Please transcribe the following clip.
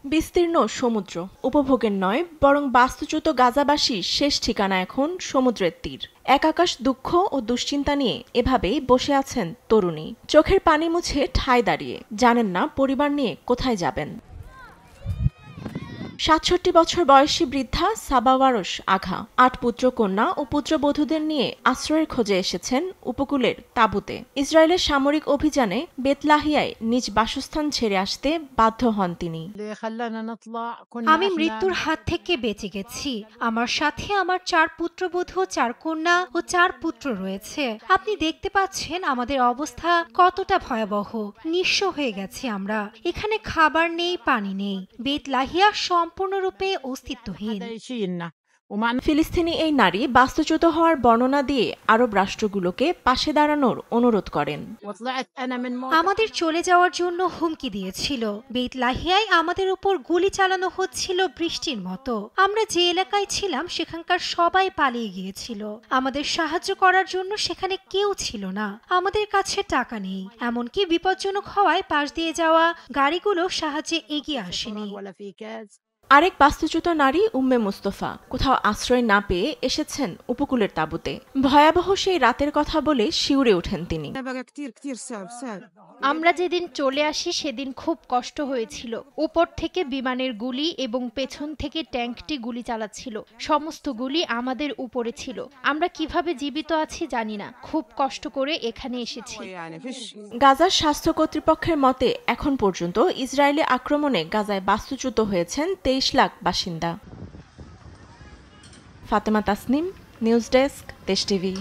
বিস্তীর্ণ সমুদ্র উপভোগের নয় বরং বাস্তুচ্যুত গাজাবাসীর শেষ ঠিকানা এখন সমুদ্রের তীর। এক আকাশ দুঃখ ও দুশ্চিন্তা নিয়ে এভাবেই বসে আছেন তরুণী। চোখের পানি মুছে ঠায় দাঁড়িয়ে, জানেন না পরিবার নিয়ে কোথায় যাবেন। ৬৭ বছর বয়সী বৃদ্ধা সাবা ওয়ারশ আঘা ৮ পুত্রকন্যা ও পুত্রবধূদের নিয়ে আশ্রয়ের খোঁজে এসেছেন উপকূলের তাঁবুতে। ইসরায়েলের সামরিক অভিযানে বেতলাহিয়ায় নিজ বাসস্থান ছেড়ে আসতে বাধ্য হন তিনি। আমি মৃত্যুর হাত থেকে বেঁচে গেছি। আমার সাথে আমার ৪ পুত্রবধূ, ৪ কন্যা ও ৪ পুত্র রয়েছে। আপনি দেখতে পাচ্ছেন আমাদের অবস্থা কতটা ভয়াবহ। নিঃস্ব হয়ে গেছি আমরা। এখানে খাবার নেই, পানি নেই। বেতলাহিয়া সম্পূর্ণরূপে অস্তিত্বহীন। ফিলিস্তিনি এই নারী বাস্তুচ্যুত হওয়ার বর্ণনা দিয়ে আরব রাষ্ট্রগুলোকে পাশে দাঁড়ানোর অনুরোধ করেন। আমাদের চলে যাওয়ার জন্য হুমকি দিয়েছিল। বেতলাহিয়ায় আমাদের উপর গুলি চালানো হচ্ছিল বৃষ্টির মতো। আমরা যে এলাকায় ছিলাম সেখানকার সবাই পালিয়ে গিয়েছিল। আমাদের সাহায্য করার জন্য সেখানে কেউ ছিল না। আমাদের কাছে টাকা নেই, এমনকি বিপজ্জনক হওয়ায় পাশ দিয়ে যাওয়া গাড়িগুলো সাহায্যে এগিয়ে আসেনি। আরেক বাস্তুচ্যুত নারী উম্মে মুস্তফা কোথাও আশ্রয় না পেয়ে এসেছেন উপকূলের তাঁবুতে। ভয়াবহ সেই রাতের কথা বলে শিউরে ওঠেন তিনি। আমরা যেদিন চলে আসি সেদিন খুব কষ্ট হয়েছিল। উপর থেকে বিমানের গুলি এবং পেছন থেকে ট্যাঙ্কটি গুলি চালাচ্ছিল। সমস্ত গুলি আমাদের উপরে ছিল। আমরা কিভাবে জীবিত আছি জানি না। খুব কষ্ট করে এখানে এসেছি। গাজার স্বাস্থ্য কর্তৃপক্ষের মতে এখন পর্যন্ত ইসরায়েলি আক্রমণে গাজায় বাস্তুচ্যুত হয়েছেন ২৩ লাখ বাসিন্দা। ফাতেমা তাসনিম, নিউজ ডেস্ক, দেশ টিভি।